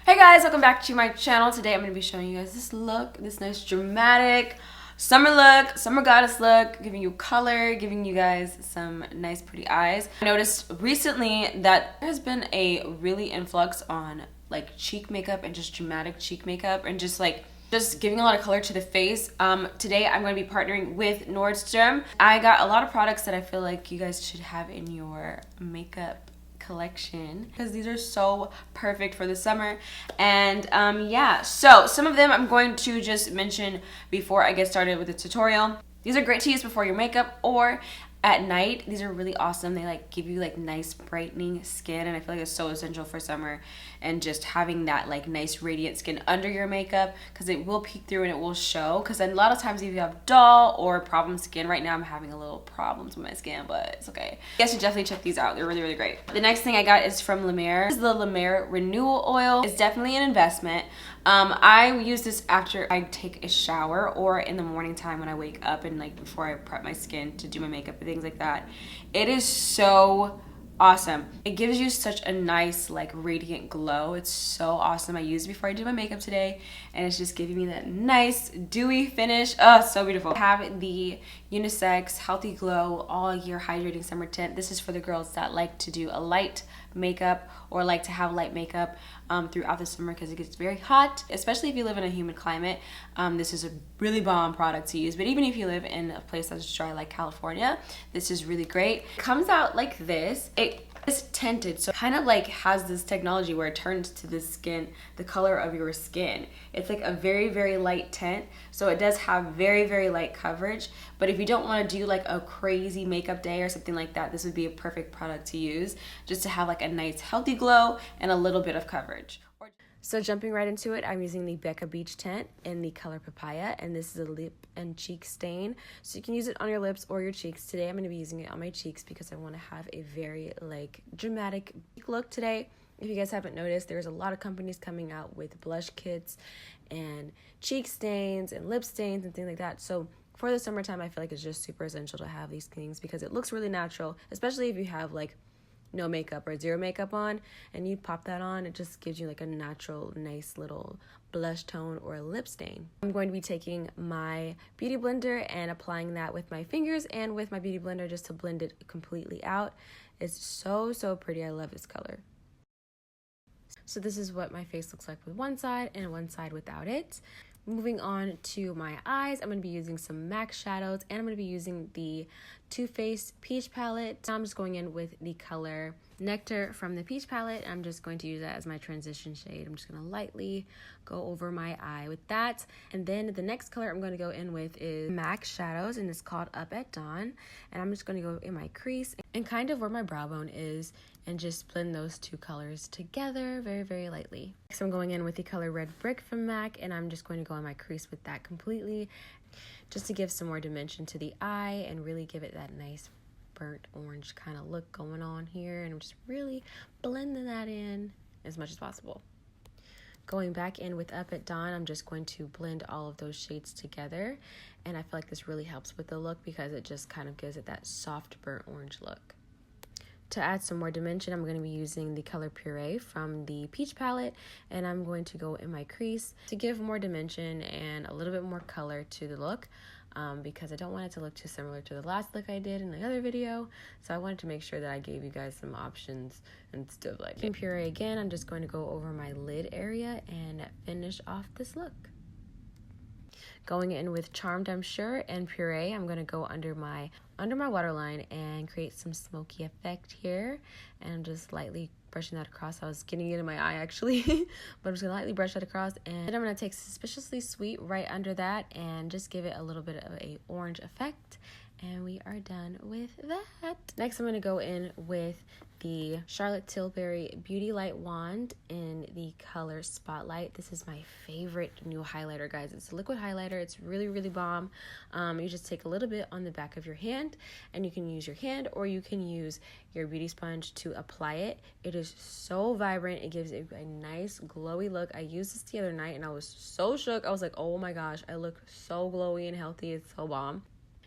Hey guys, welcome back to my channel. Today I'm going to be showing you guys this look, this nice dramatic summer look, summer goddess look, giving you color, giving you guys some nice pretty eyes. I noticed recently that there has been a really influx on like cheek makeup and just dramatic cheek makeup and just giving a lot of color to the face. Today I'm going to be partnering with Nordstrom. I got a lot of products that I feel like you guys should have in your makeup collection because these are so perfect for the summer. And yeah, so some of them I'm going to just mention before I get started with the tutorial. These are great to use before your makeup or at night. These are really awesome. They like give you like nice brightening skin, and I feel like it's so essential for summer and just having that like nice radiant skin under your makeup, because it will peek through and it will show. Because a lot of times if you have dull or problem skin, right now I'm having a little problems with my skin, but it's okay. You guys should definitely check these out. They're really, really great. The next thing I got is from La Mer. This is the La Mer Renewal Oil. It's definitely an investment. I use this after I take a shower or in the morning time when I wake up and like before I prep my skin to do my makeup and things like that. It is so awesome. It gives you such a nice like radiant glow. It's so awesome. I used it before I did my makeup today and it's just giving me that nice dewy finish. Oh, so beautiful. I have the unisex healthy glow all year hydrating summer tint. This is for the girls that like to do a light makeup or like to have light makeup throughout the summer because it gets very hot, especially if you live in a humid climate. This is a really bomb product to use, but even if you live in a place that's dry like California, this is really great. It comes out like this. It is tinted, so it kind of like has this technology where it turns to the skin, the color of your skin. It's like a very, very light tint, so it does have very, very light coverage. But if you don't want to do like a crazy makeup day or something like that, this would be a perfect product to use just to have like a nice healthy glow and a little bit of coverage. So jumping right into it, I'm using the Becca Beach Tint in the color Papaya, and this is a lip and cheek stain. So you can use it on your lips or your cheeks. Today I'm going to be using it on my cheeks because I want to have a very like dramatic look today. If you guys haven't noticed, there's a lot of companies coming out with blush kits and cheek stains and lip stains and things like that. So for the summertime, I feel like it's just super essential to have these things because it looks really natural, especially if you have like no makeup or zero makeup on and you pop that on. It just gives you like a natural nice little blush tone or a lip stain. I'm going to be taking my beauty blender and applying that with my fingers and with my beauty blender just to blend it completely out. It's so pretty. I love this color. So this is what my face looks like with one side and one side without it. Moving on to my eyes, I'm going to be using some MAC shadows and I'm going to be using the Too Faced Peach Palette. I'm just going in with the color Nectar from the Peach Palette. I'm just going to use that as my transition shade. I'm just going to lightly go over my eye with that. And then the next color I'm going to go in with is MAC Shadows, and it's called Up at Dawn. And I'm just going to go in my crease and kind of where my brow bone is and just blend those two colors together very lightly. Next I'm going in with the color Red Brick from MAC, and I'm just going to go in my crease with that completely just to give some more dimension to the eye and really give it that nice burnt orange kind of look going on here. And I'm just really blending that in as much as possible. Going back in with Up at Dawn, I'm just going to blend all of those shades together, and I feel like this really helps with the look because it just kind of gives it that soft burnt orange look. To add some more dimension, I'm going to be using the color Puree from the Peach Palette, and I'm going to go in my crease to give more dimension and a little bit more color to the look, because I don't want it to look too similar to the last look I did in the other video. So I wanted to make sure that I gave you guys some options and stuff like that. In Puree again, I'm just going to go over my lid area and finish off this look. Going in with Charmed, I'm Sure, and Puree, I'm going to go under my waterline and create some smoky effect here. And I'm just lightly brushing that across. I was getting it in my eye actually, but I'm just going to lightly brush that across. And then I'm going to take Suspiciously Sweet right under that and just give it a little bit of a orange effect. And we are done with that. Next, I'm going to go in with the Charlotte Tilbury Beauty Light Wand in the color Spotlight. This is my favorite new highlighter, guys. It's a liquid highlighter. It's really bomb. You just take a little bit on the back of your hand, and you can use your hand or you can use your beauty sponge to apply it. It is so vibrant. It gives it a nice glowy look. I used this the other night and I was so shook. I was like, oh my gosh, I look so glowy and healthy. It's so bomb.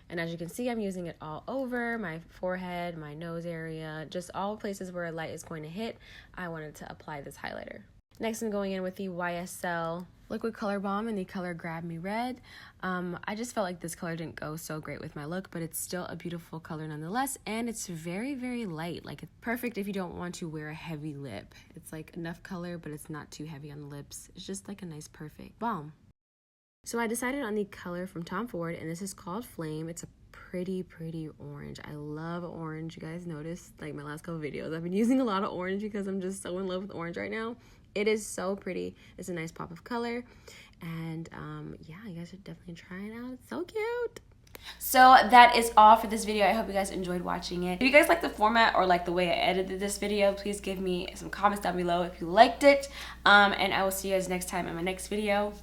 And as you can see, I'm using it all over my forehead, my nose area, just all places where a light is going to hit. I wanted to apply this highlighter. Next, I'm going in with the YSL Liquid Color Balm in the color Grab Me Red. I just felt like this color didn't go so great with my look, but it's still a beautiful color nonetheless, and it's very, very light. Like, it's perfect if you don't want to wear a heavy lip. It's like enough color, but it's not too heavy on the lips. It's just like a nice, perfect balm. So I decided on the color from Tom Ford, and this is called Flame. It's a pretty orange. I love orange. You guys noticed, like, my last couple videos, I've been using a lot of orange because I'm just so in love with orange right now. It is so pretty. It's a nice pop of color, and yeah, you guys should definitely try it out. It's so cute. So that is all for this video. I hope you guys enjoyed watching it. If you guys like the format or like the way I edited this video, please give me some comments down below if you liked it, and I will see you guys next time in my next video.